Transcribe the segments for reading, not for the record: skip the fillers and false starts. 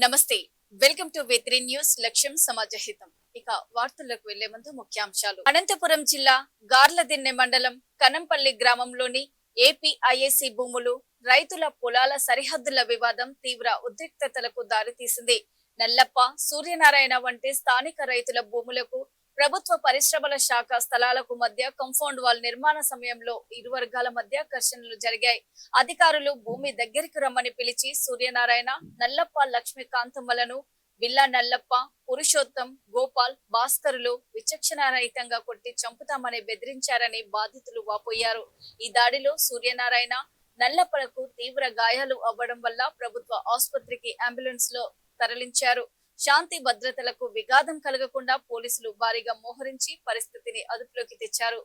నమస్తే, welcome to V3 news. లక్ష్యం సమాజహితం. ఇక వార్తలకు వెళ్లే ముందు ముఖ్యాంశాలు. అనంతపురం జిల్లా గార్లదిన్నె మండలం కనంపల్లి గ్రామంలోని ఏపీఐఏసీ భూములు రైతుల పొలాల సరిహద్దుల వివాదం తీవ్ర ఉద్రిక్తతలకు దారితీసింది. నల్లప్ప, సూర్యనారాయణ వంటి స్థానిక రైతుల భూములకు ప్రభుత్వ పరిశ్రమల శాఖ స్థలాలకు మధ్య కాంపౌండ్ వాల్ నిర్మాణ సమయంలో ఇరు వర్గాల మధ్య ఘర్షణలు జరిగాయి. అధికారులు భూమి దగ్గరికి రమ్మని పిలిచి సూర్యనారాయణ, నల్లప్ప, లక్ష్మీకాంతమ్మలను బిల్లా నల్లప్ప, పురుషోత్తం, గోపాల్, భాస్కరులు విచక్షణారహితంగా కొట్టి చంపుతామని బెదిరించారని బాధితులు వాపోయారు. ఈ దాడిలో సూర్యనారాయణ, నల్లప్పలకు తీవ్ర గాయాలు అవ్వడం వల్ల ప్రభుత్వ ఆసుపత్రికి అంబులెన్స్ లో తరలించారు. శాంతి భద్రతలకు విఘాతం కలగకుండా పోలీసులు భారీగా మోహరించి పరిస్థితిని అదుపులోకి తెచ్చారు.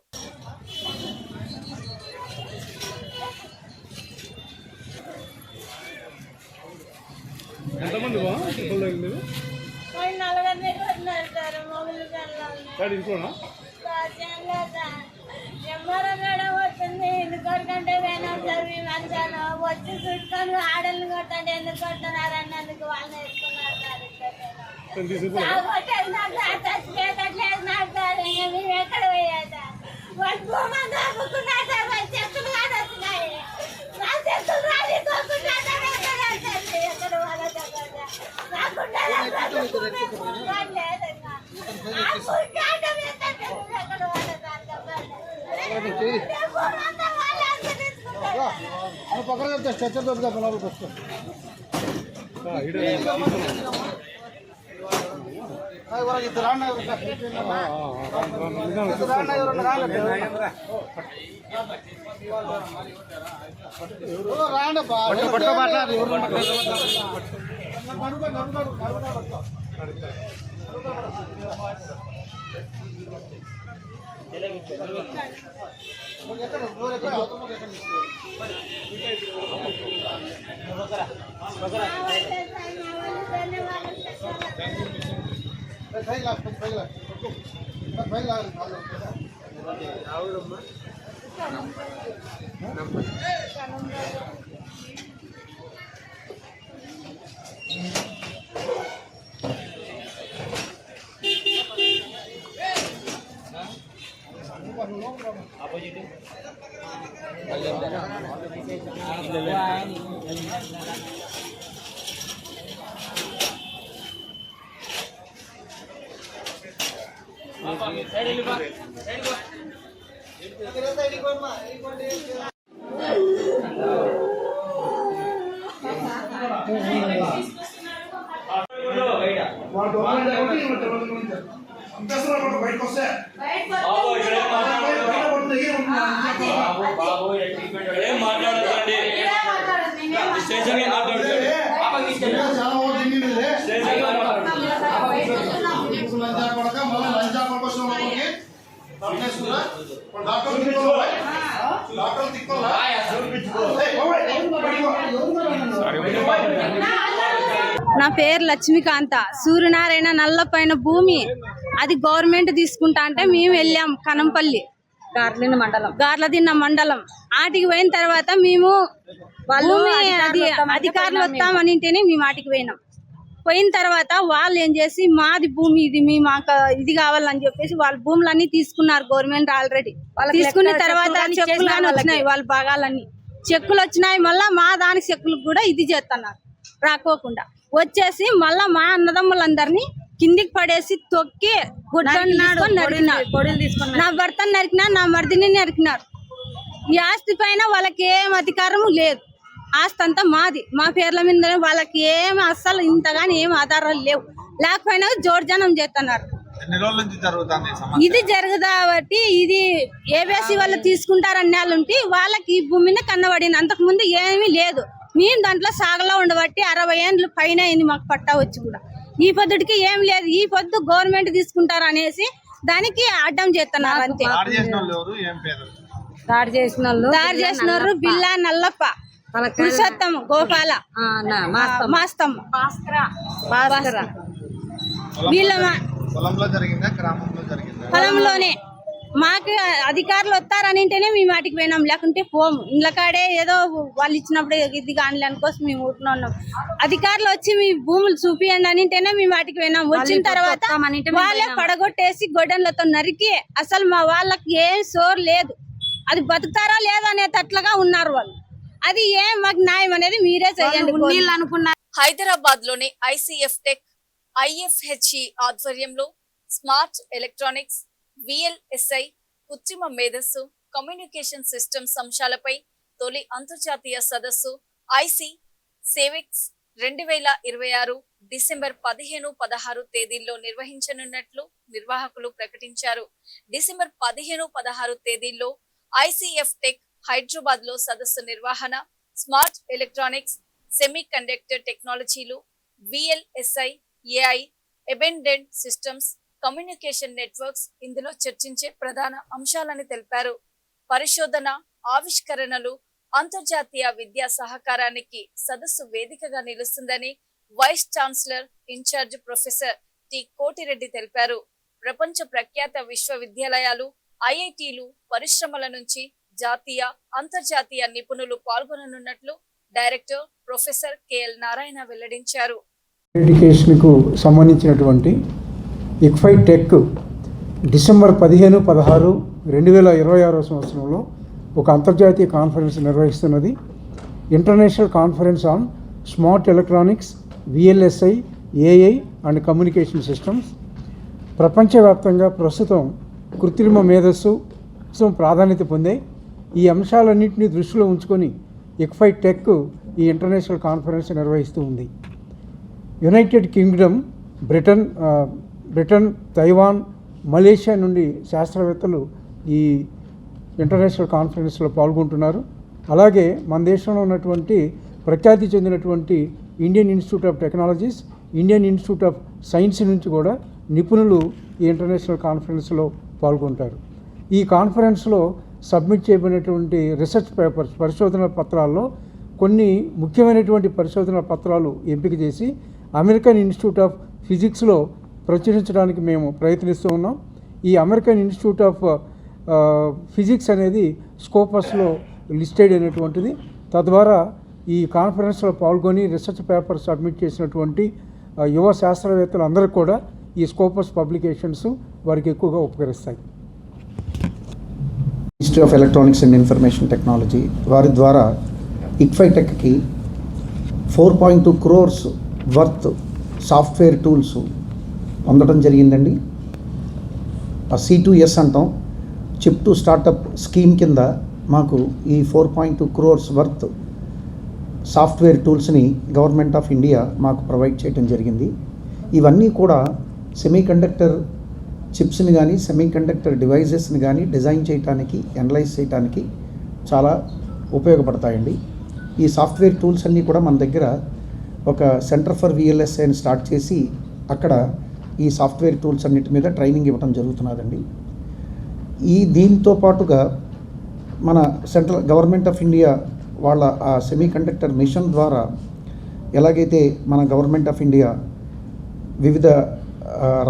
వచ్చి చుట్టుకొని ఆడలు కొట్టండి, ఎందుకు కొడుతున్నారని అందుకు వాళ్ళని వేసుకున్నారు. మేము ఎక్కడ పోయాట వాళ్ళు భూమంతా చెక్కులు కానీ వచ్చినాయి. నా చెక్కులు రాని ఎక్కడ పక్కన స్ట్రెచ్చర్ దొరుకుతా పొలాలకు వస్తాం. నా పేరు లక్ష్మీకాంత. సూర్యనారాయణ నల్లపైన భూమి అది గవర్నమెంట్ తీసుకుంటా అంటే మేము వెళ్ళాం. కనంపల్లి గార్లదిన్న మండలం ఆటికి పోయిన తర్వాత మేము అధికారులు వస్తామనింటేనే మేము ఆటికి పోయిన తర్వాత వాళ్ళు ఏం చేసి మాది భూమి ఇది, మేము ఇది కావాలని చెప్పేసి వాళ్ళ భూములన్నీ తీసుకున్నారు గవర్నమెంట్ ఆల్రెడీ. తీసుకున్న తర్వాత చెక్కులు కానీ వచ్చినాయి, వాళ్ళ భాగాలన్నీ చెక్కులు వచ్చినాయి. మళ్ళా మా దాని చెక్కులకు కూడా ఇది చేస్తున్నారు రాకోకుండా. వచ్చేసి మళ్ళా మా అన్నదమ్ములందరినీ కిందికి పడేసి తొక్కి నా భర్తను నరికినారు, నా మరిదిని నరికినారు. ఈ ఆస్తి పైన వాళ్ళకి ఏం అధికారము లేదు. ఆస్తి అంతా మాది, మా పేర్ల మీద. వాళ్ళకి ఏం అస్సలు ఇంతగాని ఏం ఆధారాలు లేవు. లేకపోయినా జోర్జనం చేస్తున్నారు. ఇది జరుగుదా కాబట్టి ఇది ఏబిసి వాళ్ళు తీసుకుంటారని వాళ్ళుంటే వాళ్ళకి ఈ భూమిని కన్నబడింది. అంతకు ముందు ఏమీ లేదు. మేము దాంట్లో సాగలో ఉండబట్టి 60 ఏళ్ళు పైన అయింది మాకు పట్టా వచ్చి కూడా. ఈ పొద్దుడికి ఏం లేదు. ఈ పొద్దు గవర్నమెంట్ తీసుకుంటారు అనేసి దానికి అడ్డం చేస్తున్నారు అంతే. దాడి చేసిన బిల్లా నల్లప్ప, పురుషోత్తం, గోపాల, మాస్తమ్మ, భాస్కర వీళ్ళ పొలంలోనే మాకు అధికారులు వస్తారనింటేనే మేము వాటికి పోయినాం, లేకుంటే పోము. ఇండ్ల కాడే ఏదో వాళ్ళు ఇచ్చినప్పుడు ఇది కానీ అనుకోసం మేము ఊరుకున్నాం. అధికారులు వచ్చి మీ భూములు చూపియండి అనింటేనే మేము వాటికి పోయినాం. వచ్చిన తర్వాత వాళ్ళే పడగొట్టేసి గొడ్డన్లతో నరికి అసలు మా వాళ్ళకి ఏం సోర్ లేదు, అది బతుకుతారా లేదా అనేటట్లుగా ఉన్నారు వాళ్ళు. అది ఏం మాకు న్యాయం అనేది మీరే చేయండి అనుకున్నారు. హైదరాబాద్ లోని ఐసీఎఫ్ టెక్ IFHE ఆధ్వర్యంలో స్మార్ట్ ఎలక్ట్రానిక్స్, VLSI, కృత్రిమ మేధస్సు, కమ్యూనికేషన్ సిస్టమ్స్ అంశాలపై తొలి అంతర్జాతీయ సదస్సు IC-SAVEX 2026 డిసెంబర్ 15-16 తేదీల్లో నిర్వహించనున్నట్లు నిర్వాహకులు ప్రకటించారు. డిసెంబర్ 15-16 తేదీల్లో ఐసీఎఫ్ టెక్ హైదరాబాద్ లో సదస్సు నిర్వహణ, స్మార్ట్ ఎలక్ట్రానిక్స్, సెమీ కండక్టర్ టెక్నాలజీలు, VLSI, AI, embedded systems, communication networks ఇందులో చర్చించే ప్రధాన అంశాలని తెలిపారు. పరిశోధన, ఆవిష్కరణలు, అంతర్జాతీయ విద్యా సహకారానికి సదస్సు వేదికగా నిలుస్తుందని vice chancellor in charge professor T Kotireddy తెలిపారు. ప్రపంచ ప్రఖ్యాత విశ్వవిద్యాలయాలు, IITలు, పరిశ్రమల నుంచి జాతీయ, అంతర్జాతీయ నిపుణులు పాల్గొననున్నట్లు డైరెక్టర్ ప్రొఫెసర్ KL నారాయణ వెల్లడించారు. ఎడ్యుకేషన్కు సంబంధించినటువంటి ICFI టెక్ డిసెంబర్ 15-16, 2026 సంవత్సరంలో ఒక అంతర్జాతీయ కాన్ఫరెన్స్ నిర్వహిస్తున్నది. International conference on smart electronics, VLSI, AI and communication systems. ప్రపంచవ్యాప్తంగా ప్రస్తుతం కృత్రిమ మేధస్సు ప్రాధాన్యత పొందే ఈ అంశాలన్నింటినీ దృష్టిలో ఉంచుకొని ICFI టెక్ ఈ ఇంటర్నేషనల్ కాన్ఫరెన్స్ నిర్వహిస్తూ ఉంది. United Kingdom, Britain, Taiwan, Malaysia నుండి శాస్త్రవేత్తలు ఈ ఇంటర్నేషనల్ కాన్ఫరెన్స్లో పాల్గొంటున్నారు. అలాగే మన దేశంలో ఉన్నటువంటి ప్రఖ్యాతి చెందినటువంటి Indian institute of technologies, Indian institute of science నుంచి కూడా నిపుణులు ఈ ఇంటర్నేషనల్ కాన్ఫరెన్స్లో పాల్గొంటారు. ఈ కాన్ఫరెన్స్లో సబ్మిట్ చేయబడినటువంటి రీసెర్చ్ పేపర్స్, పరిశోధన పత్రాల్లో కొన్ని ముఖ్యమైనటువంటి పరిశోధన పత్రాలు ఎంపిక చేసి అమెరికన్ ఇన్స్టిట్యూట్ ఆఫ్ ఫిజిక్స్లో ప్రచురించడానికి మేము ప్రయత్నిస్తూ ఉన్నాం. ఈ అమెరికన్ ఇన్స్టిట్యూట్ ఆఫ్ ఫిజిక్స్ అనేది స్కోపస్లో లిస్టెడ్ అయినటువంటిది. తద్వారా ఈ కాన్ఫరెన్స్లో పాల్గొని రీసెర్చ్ పేపర్ సబ్మిట్ చేసినటువంటి యువ శాస్త్రవేత్తలు అందరికీ కూడా ఈ స్కోపస్ పబ్లికేషన్స్ వారికి ఎక్కువగా ఉపకరిస్తాయి. Ministry of electronics and information technology వారి ద్వారా ICFI టెక్కి 4.2 crores వర్త్ సాఫ్ట్వేర్ టూల్స్ పొందడం జరిగిందండి. ఆ C2S అంటాం, చిప్ టు స్టార్టప్ స్కీమ్ కింద మాకు ఈ 4.2 crores వర్త్ సాఫ్ట్వేర్ టూల్స్ని గవర్నమెంట్ ఆఫ్ ఇండియా మాకు ప్రొవైడ్ చేయడం జరిగింది. ఇవన్నీ కూడా సెమీ కండక్టర్ చిప్స్ని కానీ, సెమీ కండక్టర్ డివైజెస్ని కానీ డిజైన్ చేయడానికి, అనలైజ్ చేయడానికి చాలా ఉపయోగపడతాయండి. ఈ సాఫ్ట్వేర్ టూల్స్ అన్నీ కూడా మన దగ్గర ఒక సెంటర్ ఫర్ VLSIని స్టార్ట్ చేసి అక్కడ ఈ సాఫ్ట్వేర్ టూల్స్ అన్నిటి మీద ట్రైనింగ్ ఇవ్వడం జరుగుతున్నదండి. దీంతో పాటుగా మన సెంట్రల్ గవర్నమెంట్ ఆఫ్ ఇండియా వాళ్ళ ఆ సెమీ కండక్టర్ మిషన్ ద్వారా ఎలాగైతే మన గవర్నమెంట్ ఆఫ్ ఇండియా వివిధ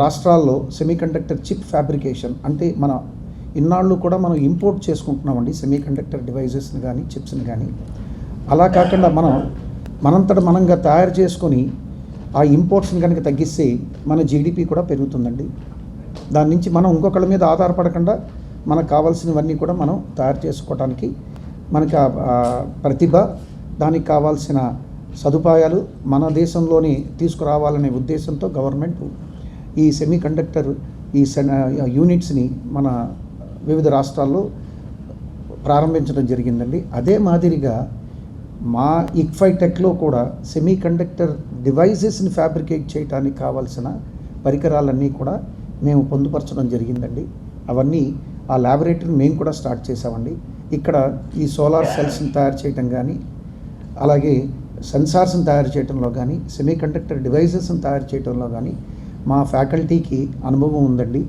రాష్ట్రాల్లో సెమీ కండక్టర్ చిప్ ఫ్యాబ్రికేషన్ అంటే మన ఇన్నాళ్ళు కూడా మనం ఇంపోర్ట్ చేసుకుంటున్నామండి సెమీ కండక్టర్ డివైజెస్ని కానీ, చిప్స్ని కానీ. అలా కాకుండా మనంతట మనంగా తయారు చేసుకొని ఆ ఇంపోర్ట్స్ని కనుక తగ్గిస్తే మన GDP కూడా పెరుగుతుందండి. దాని నుంచి మనం ఇంకొకళ్ళ మీద ఆధారపడకుండా మనకు కావాల్సినవన్నీ కూడా మనం తయారు చేసుకోవడానికి మనకి ప్రతిభ, దానికి కావాల్సిన సదుపాయాలు మన దేశంలోనే తీసుకురావాలనే ఉద్దేశంతో గవర్నమెంట్ ఈ సెమీ కండక్టర్ యూనిట్స్ని మన వివిధ రాష్ట్రాల్లో ప్రారంభించడం జరిగిందండి. అదే మాదిరిగా మా ICFI టెక్లో కూడా సెమీ కండక్టర్ డివైజెస్ని ఫ్యాబ్రికేట్ చేయడానికి కావాల్సిన పరికరాలన్నీ కూడా మేము పొందుపరచడం జరిగిందండి. అవన్నీ ఆ ల్యాబొరేటరీని మేము కూడా స్టార్ట్ చేసామండి. ఇక్కడ ఈ సోలార్ సెల్స్ని తయారు చేయటం కానీ, అలాగే సెన్సార్స్ని తయారు చేయడంలో కానీ, సెమీ కండక్టర్ డివైజెస్ని తయారు చేయడంలో కానీ మా ఫ్యాకల్టీకి అనుభవం ఉందండి.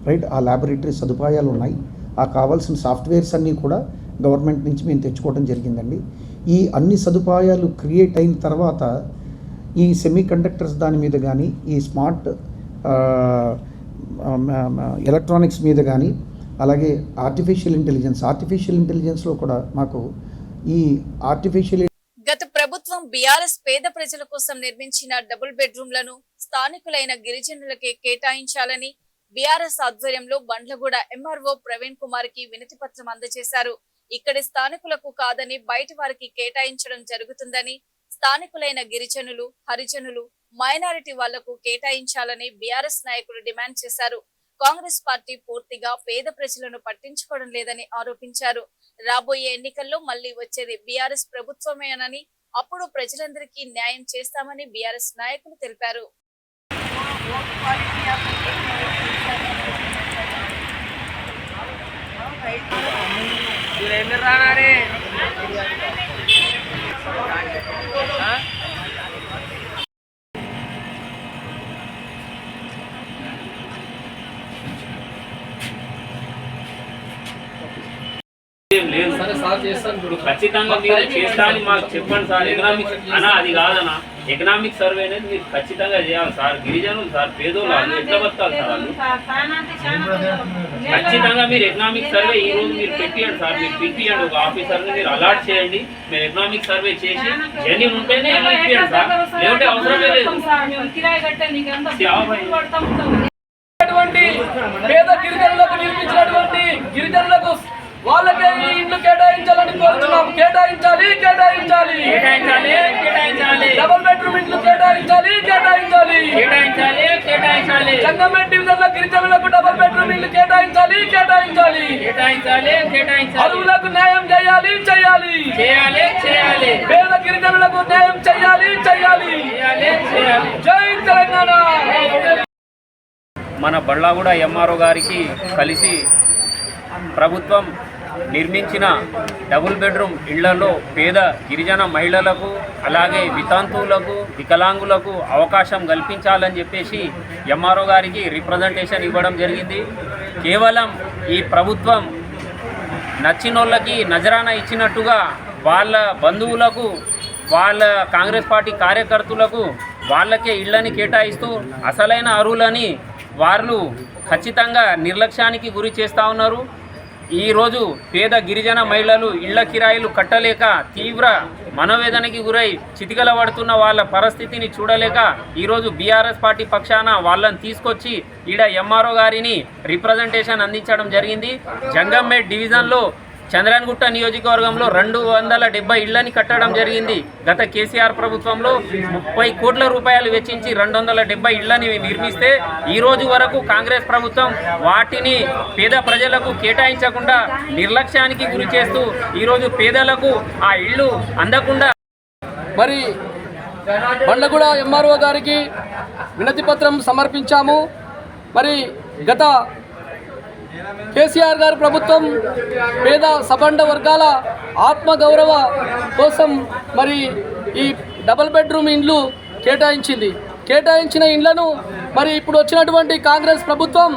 రైట్, ఆ ల్యాబొరేటరీ సదుపాయాలు ఉన్నాయి. ఆ కావాల్సిన సాఫ్ట్వేర్స్ అన్నీ కూడా గవర్నమెంట్ నుంచి మేము తెచ్చుకోవడం జరిగిందండి. ఈ అన్ని సదుపాయాలు క్రియేట్ అయిన తర్వాత ఈ సెమీ కండక్టర్స్ దాని మీద కానీ, ఈ స్మార్ట్ ఎలక్ట్రానిక్స్ మీద కానీ అలాగే ఆర్టిఫిషియల్ ఇంటెలిజెన్స్లో కూడా మాకు ఈ ఆర్టిఫిషియల్ గత ప్రభుత్వం బీఆర్ఎస్ పేద ప్రజల కోసం నిర్మించిన డబుల్ బెడ్రూమ్లను స్థానికులైన గిరిజనులకే కేటాయించాలని బీఆర్ఎస్ ఆధ్వర్యంలో బండ్లగూడ ఎంఆర్ఓ ప్రవీణ్ కుమార్ కి వినతి పత్రం అందజేశారు. ఇక్కడి స్థానికులకు కాదని బయటి వారికి కేటాయించడం జరుగుతుందని, స్థానికులైన గిరిజనులు, హరిజనులు, మైనారిటీ వాళ్లకు కేటాయించాలని బీఆర్ఎస్ నాయకులు డిమాండ్ చేశారు. కాంగ్రెస్ పార్టీ పూర్తిగా పేద ప్రజలను పట్టించుకోవడం లేదని ఆరోపించారు. రాబోయే ఎన్నికల్లో మళ్లీ వచ్చేది బీఆర్ఎస్ ప్రభుత్వమేనని, అప్పుడు ప్రజలందరికీ న్యాయం చేస్తామని బీఆర్ఎస్ నాయకులు తెలిపారు. లేదు సార్ చేస్తాను. ఇప్పుడు ఖచ్చితంగా మీరు చేస్తా అని మాకు చెప్పండి సార్. ఎకనామిక్స్ అన్నా అది కాదన్నా, ఎకనామిక్ సర్వే అనేది మీరు ఖచ్చితంగా చేయాలి సార్. గిరిజనులు సార్, పేదోళ్ళు వాళ్ళు ఎట్లా బతకాలి సార్? వాళ్ళు ఖచ్చితంగా మీరు ఎకనామిక్ సర్వే ఈ రోజు మీరు పెట్టియండి సార్. మీరు పిలిపియండి, ఒక ఆఫీసర్ని మీరు అలాట్ చేయండి. మీరు ఎకనామిక్ సర్వే చేసి జెన్యూన్ ఉంటేనే ఇప్పియండి సార్, లేదంటే అవసరమే లేదు. పేద గిరిజనులకు నిర్మించినటువంటి గిరిజనులకు వాళ్ళకే ఈ ఇండ్లు కేటాయించాలని కోరుతున్నాం. కేటాయించాలి. డబుల్ బెడ్రూమ్ ఇండ్లు కేటాయించాలి. జంగంపేట డివిజన్ల గిరిజనులకు డబుల్ బెడ్రూమ్ ఇండ్లు కేటాయించాలి. అరువులకు న్యాయం చేయాలి. పేద గిరిజనులకు న్యాయం చేయాలి. జై తెలంగాణ. మన బండ్లగూడ ఎంఆర్ఓ గారికి కలిసి ప్రభుత్వం నిర్మించిన డబుల్ బెడ్రూమ్ ఇళ్లలో పేద గిరిజన మహిళలకు, అలాగే వితంతువులకు, వికలాంగులకు అవకాశం కల్పించాలని చెప్పేసి ఎంఆర్ఓ గారికి రిప్రజెంటేషన్ ఇవ్వడం జరిగింది. కేవలం ఈ ప్రభుత్వం నచ్చినోళ్ళకి నజరానా ఇచ్చినట్టుగా వాళ్ళ బంధువులకు, వాళ్ళ కాంగ్రెస్ పార్టీ కార్యకర్తలకు వాళ్ళకే ఇళ్లని కేటాయిస్తూ అసలైన అర్హులని వాళ్ళు ఖచ్చితంగా నిర్లక్ష్యానికి గురి చేస్తూ ఉన్నారు. ఈరోజు పేద గిరిజన మహిళలు ఇళ్ల కిరాయిలు కట్టలేక తీవ్ర మనోవేదనకి గురై చితికల పడుతున్న వాళ్ళ పరిస్థితిని చూడలేక ఈరోజు బీఆర్ఎస్ పార్టీ పక్షాన వాళ్ళని తీసుకొచ్చి ఈడ ఎంఆర్ఓ గారిని రిప్రజెంటేషన్ అందించడం జరిగింది. జంగంపేట డివిజన్లో చంద్రన్గుట్ట నియోజకవర్గంలో 270 ఇళ్లని కట్టడం జరిగింది. గత కేసీఆర్ ప్రభుత్వంలో 30 కోట్ల రూపాయలు వెచ్చించి 270 ఇళ్లని నిర్మిస్తే ఈ రోజు వరకు కాంగ్రెస్ ప్రభుత్వం వాటిని పేద ప్రజలకు కేటాయించకుండా నిర్లక్ష్యానికి గురి చేస్తూ ఈరోజు పేదలకు ఆ ఇళ్ళు అందకుండా మరి బండ్లగూడ ఎంఆర్ఓ గారికి వినతి పత్రం సమర్పించాము. మరి గత కేసీఆర్ గారి ప్రభుత్వం పేద సబండ వర్గాల ఆత్మగౌరవ కోసం మరి ఈ డబుల్ బెడ్రూమ్ ఇండ్లు కేటాయించిన ఇండ్లను మరి ఇప్పుడు వచ్చినటువంటి కాంగ్రెస్ ప్రభుత్వం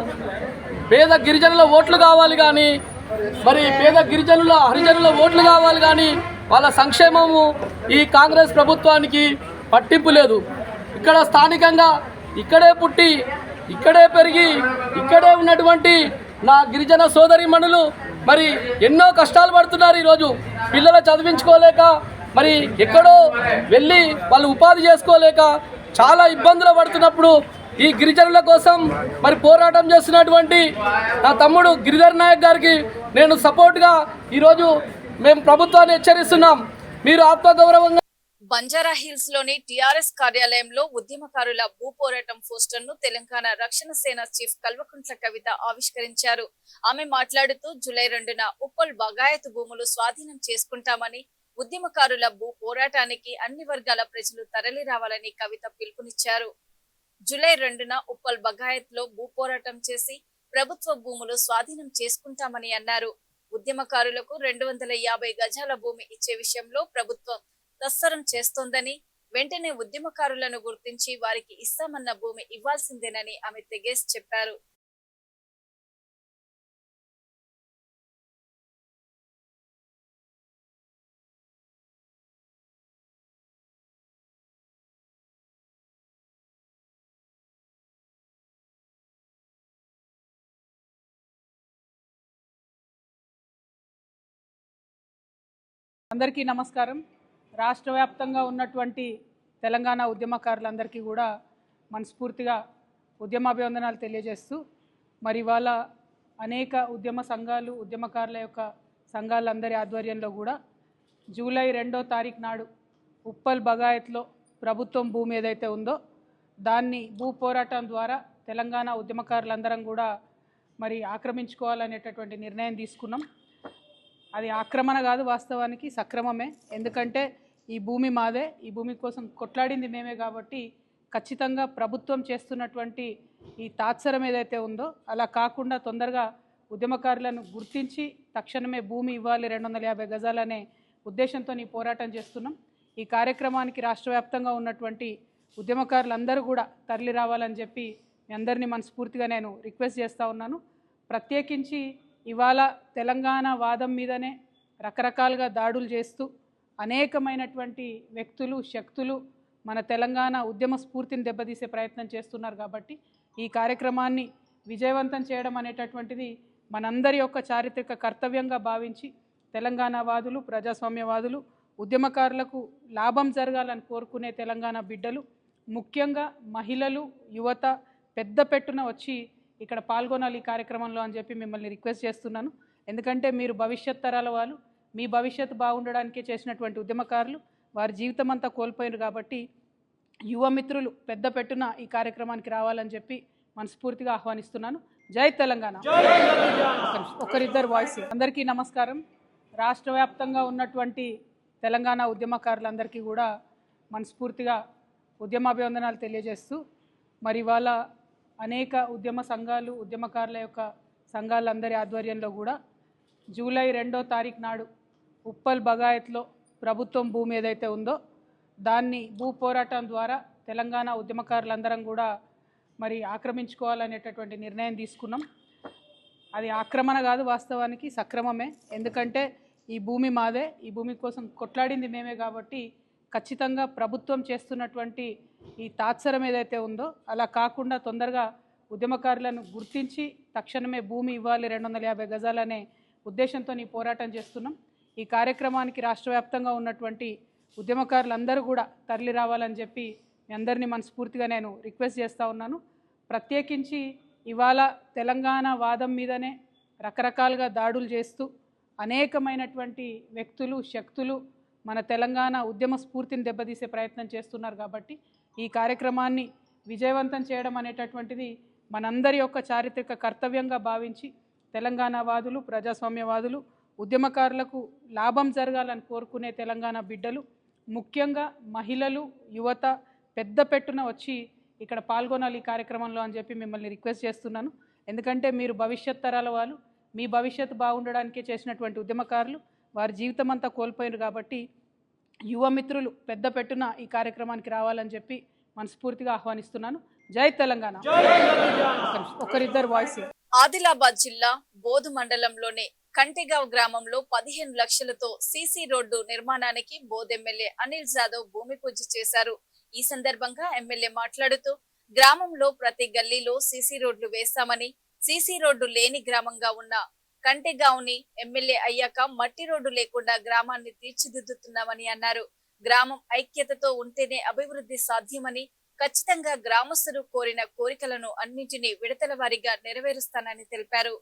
పేద గిరిజనుల ఓట్లు కావాలి కానీ, మరి పేద గిరిజనుల హరిజనుల ఓట్లు కావాలి కానీ వాళ్ళ సంక్షేమము ఈ కాంగ్రెస్ ప్రభుత్వానికి పట్టింపు లేదు. ఇక్కడ స్థానికంగా ఇక్కడే పుట్టి, ఇక్కడే పెరిగి, ఇక్కడే ఉన్నటువంటి నా గిరిజన సోదరీమణులు మరి ఎన్నో కష్టాలు పడుతున్నారు. ఈరోజు పిల్లలు చదివించుకోలేక, మరి ఎక్కడో వెళ్ళి వాళ్ళు ఉపాధి చేసుకోలేక చాలా ఇబ్బందులు పడుతున్నప్పుడు ఈ గిరిజనుల కోసం మరి పోరాటం చేస్తున్నటువంటి నా తమ్ముడు గిరిధర్ నాయక్ గారికి నేను సపోర్ట్గా ఈరోజు మేము ప్రభుత్వాన్ని హెచ్చరిస్తున్నాం. మీరు ఆత్మగౌరవంగా బంజారా హిల్స్ లోని టిఆర్ఎస్ కార్యాలయంలో ఉద్యమకారుల భూ పోరాటం పోస్టర్ ను తెలంగాణ రక్షణ సేన చీఫ్ కల్వకుంట్ల కవిత ఆవిష్కరించారు. ఆమె మాట్లాడుతూ జూలై 2న ఉప్పల్ బగాయతు భూములు స్వాధీనం చేసుకుంటామని, ఉద్యమకారుల భూ పోరాటానికి అన్ని వర్గాల ప్రజలు తరలి రావాలని కవిత పిలుపునిచ్చారు. జూలై 2న ఉప్పల్ బగాయత్ లో భూ పోరాటం చేసి ప్రభుత్వ భూములు స్వాధీనం చేసుకుంటామని అన్నారు. ఉద్యమకారులకు 250 గజాల భూమి ఇచ్చే విషయంలో ప్రభుత్వం తస్సరం చేస్తోందని, వెంటనే ఉద్యమకారులను గుర్తించి వారికి ఇస్తామన్న భూమి ఇవ్వాల్సిందేనని ఆమె తెగేసి చెప్పారు. అందరికీ నమస్కారం. రాష్ట్ర వ్యాప్తంగా ఉన్నటువంటి తెలంగాణ ఉద్యమకారులందరికీ కూడా మనస్ఫూర్తిగా ఉద్యమాభివందనాలు తెలియజేస్తూ మరి ఇవాళ అనేక ఉద్యమ సంఘాలు ఉద్యమకారుల యొక్క సంఘాలందరి ఆధ్వర్యంలో కూడా జూలై 2వ తారీఖు నాడు ఉప్పల్ బగాయత్లో ప్రభుత్వం భూమి ఏదైతే ఉందో దాన్ని భూ పోరాటం ద్వారా తెలంగాణ ఉద్యమకారులందరం కూడా మరి ఆక్రమించుకోవాలనేటటువంటి నిర్ణయం తీసుకున్నాం. అది ఆక్రమణ కాదు, వాస్తవానికి సక్రమమే. ఎందుకంటే ఈ భూమి మాదే, ఈ భూమి కోసం కొట్లాడింది మేమే కాబట్టి ఖచ్చితంగా ప్రభుత్వం చేస్తున్నటువంటి ఈ తాత్సరం ఏదైతే ఉందో అలా కాకుండా తొందరగా ఉద్యమకారులను గుర్తించి తక్షణమే భూమి ఇవ్వాలి 250 గజాలనే ఉద్దేశంతో ఈ పోరాటం చేస్తున్నాం. ఈ కార్యక్రమానికి రాష్ట్ర వ్యాప్తంగా ఉన్నటువంటి ఉద్యమకారులందరూ కూడా తరలి రావాలని చెప్పి మీ అందరినీ మనస్ఫూర్తిగా నేను రిక్వెస్ట్ చేస్తూ ఉన్నాను. ప్రత్యేకించి ఇవాళ తెలంగాణ వాదం మీదనే రకరకాలుగా దాడులు చేస్తూ అనేకమైనటువంటి వ్యక్తులు శక్తులు మన తెలంగాణ ఉద్యమ స్ఫూర్తిని దెబ్బతీసే ప్రయత్నం చేస్తున్నారు. కాబట్టి ఈ కార్యక్రమాన్ని విజయవంతం చేయడం అనేటటువంటిది మనందరి యొక్క చారిత్రక కర్తవ్యంగా భావించి తెలంగాణ వాదులు ప్రజాస్వామ్యవాదులు ఉద్యమకారులకు లాభం జరగాలని కోరుకునే తెలంగాణ బిడ్డలు ముఖ్యంగా మహిళలు యువత పెద్ద పెట్టున వచ్చి ఇక్కడ పాల్గొనాలి ఈ కార్యక్రమంలో అని చెప్పి మిమ్మల్ని రిక్వెస్ట్ చేస్తున్నాను. ఎందుకంటే మీరు భవిష్యత్ తరాల వాళ్ళు, మీ భవిష్యత్తు బాగుండడానికే చేసినటువంటి ఉద్యమకారులు వారి జీవితం అంతా కోల్పోయారు. కాబట్టి యువ మిత్రులు పెద్ద పెట్టున ఈ కార్యక్రమానికి రావాలని చెప్పి మనస్ఫూర్తిగా ఆహ్వానిస్తున్నాను. జై తెలంగాణ. ఒకరిద్దరు వాయిస్. అందరికీ నమస్కారం. రాష్ట్ర వ్యాప్తంగా ఉన్నటువంటి తెలంగాణ ఉద్యమకారులందరికీ కూడా మనస్ఫూర్తిగా ఉద్యమాభివందనాలు తెలియజేస్తూ మరి ఇవాళ అనేక ఉద్యమ సంఘాలు ఉద్యమకారుల యొక్క సంఘాలందరి ఆధ్వర్యంలో కూడా జూలై 2వ తారీఖు నాడు ఉప్పల్ బగాయత్లో ప్రభుత్వం భూమి ఏదైతే ఉందో దాన్ని భూ పోరాటం ద్వారా తెలంగాణ ఉద్యమకారులందరం కూడా మరి ఆక్రమించుకోవాలనేటటువంటి నిర్ణయం తీసుకున్నాం. అది ఆక్రమణ కాదు, వాస్తవానికి సక్రమమే. ఎందుకంటే ఈ భూమి మాదే, ఈ భూమి కోసం కొట్లాడింది మేమే కాబట్టి ఖచ్చితంగా ప్రభుత్వం చేస్తున్నటువంటి ఈ తాత్సరం ఏదైతే ఉందో అలా కాకుండా తొందరగా ఉద్యమకారులను గుర్తించి తక్షణమే భూమి ఇవ్వాలి 250 గజాలనే ఉద్దేశంతో ఈ పోరాటం చేస్తున్నాం. ఈ కార్యక్రమానికి రాష్ట్ర వ్యాప్తంగా ఉన్నటువంటి ఉద్యమకారులందరూ కూడా తరలి రావాలని చెప్పి మీ అందరినీ మనస్ఫూర్తిగా నేను రిక్వెస్ట్ చేస్తూ ఉన్నాను. ప్రత్యేకించి ఇవాళ తెలంగాణ వాదం మీదనే రకరకాలుగా దాడులు చేస్తూ అనేకమైనటువంటి వ్యక్తులు శక్తులు మన తెలంగాణ ఉద్యమ స్ఫూర్తిని దెబ్బతీసే ప్రయత్నం చేస్తున్నారు. కాబట్టి ఈ కార్యక్రమాన్ని విజయవంతం చేయడం అనేటటువంటిది మనందరి యొక్క చారిత్రక కర్తవ్యంగా భావించి తెలంగాణ వాదులు ప్రజాస్వామ్యవాదులు ఉద్యమకారులకు లాభం జరగాలని కోరుకునే తెలంగాణ బిడ్డలు ముఖ్యంగా మహిళలు యువత పెద్ద పెట్టున వచ్చి ఇక్కడ పాల్గొనాలి ఈ కార్యక్రమంలో అని చెప్పి మిమ్మల్ని రిక్వెస్ట్ చేస్తున్నాను. ఎందుకంటే మీరు భవిష్యత్ తరాల వాళ్ళు, మీ భవిష్యత్తు బాగుండడానికే చేసినటువంటి ఉద్యమకారులు వారి జీవితం అంతా కోల్పోయారు. కాబట్టి యువ మిత్రులు పెద్ద పెట్టున ఈ కార్యక్రమానికి రావాలని చెప్పి మనస్ఫూర్తిగా ఆహ్వానిస్తున్నాను. జై తెలంగాణ. ఒకరిద్దరు వాయిస్. ఆదిలాబాద్ జిల్లా బోధు మండలంలోని కంటిగావ్ గ్రామంలో 15 లక్షలతో సీసీ రోడ్డు నిర్మాణానికి బోధ్ ఎమ్మెల్యే అనిల్ జాదవ్ భూమి పూజ చేశారు. ఈ సందర్భంగా ఎమ్మెల్యే మాట్లాడుతూ గ్రామంలో ప్రతి గల్లీలో సీసీ రోడ్లు వేస్తామని, సీసీ రోడ్డు లేని గ్రామంగా ఉన్న కంటిగావ్ని ఎమ్మెల్యే అయ్యాక మట్టి రోడ్డు లేకుండా గ్రామాన్ని తీర్చిదిద్దుతున్నామని అన్నారు. గ్రామం ఐక్యతతో ఉంటేనే అభివృద్ధి సాధ్యమని, ఖచ్చితంగా గ్రామస్తులు కోరిన కోరికలను అన్నింటినీ విడతల వారీగా నెరవేరుస్తానని తెలిపారు.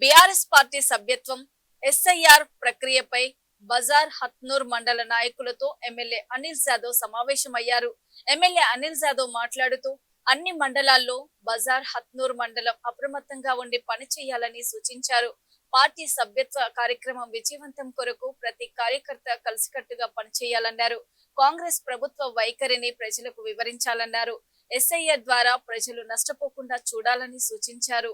బీఆర్ఎస్ పార్టీ సభ్యత్వం ఎస్ఐఆర్ ప్రక్రియపై బజార్ హత్నూర్ మండల నాయకులతో ఎమ్మెల్యే అనిల్ జాదవ్ సమావేశమయ్యారు. ఎమ్మెల్యే అనిల్ జాదవ్ మాట్లాడుతూ అన్ని మండలాల్లో బజార్ హత్నూర్ మండలం అప్రమత్తంగా ఉండి పనిచేయాలని సూచించారు. పార్టీ సభ్యత్వ కార్యక్రమం విజయవంతం కొరకు ప్రతి కార్యకర్త కలిసికట్టుగా పనిచేయాలన్నారు. కాంగ్రెస్ ప్రభుత్వ వైఖరిని ప్రజలకు వివరించాలన్నారు. ఎస్ఐఆర్ ద్వారా ప్రజలు నష్టపోకుండా చూడాలని సూచించారు.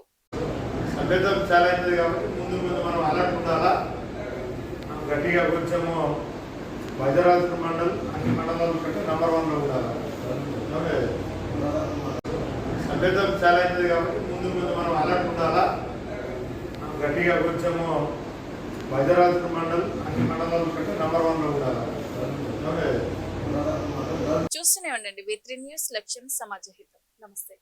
గట్టిగా కొంచెము వైద్యరాజు మండల్ అన్ని మండలాల కంటే నంబర్ 1లో ఉండాలి. సభ్యత్వం చాలా అవుతుంది కాబట్టి ముందు మనం అలర్ట్ ఉండాలా. గట్టిగా కొంచెము వైద్యరాజు మండల్ అన్ని మండలాల కంటే నంబర్ 1లో ఉండాలి. చూస్తూనే ఉండండి V3 న్యూస్, లక్ష్యం సమాజహితం. నమస్తే.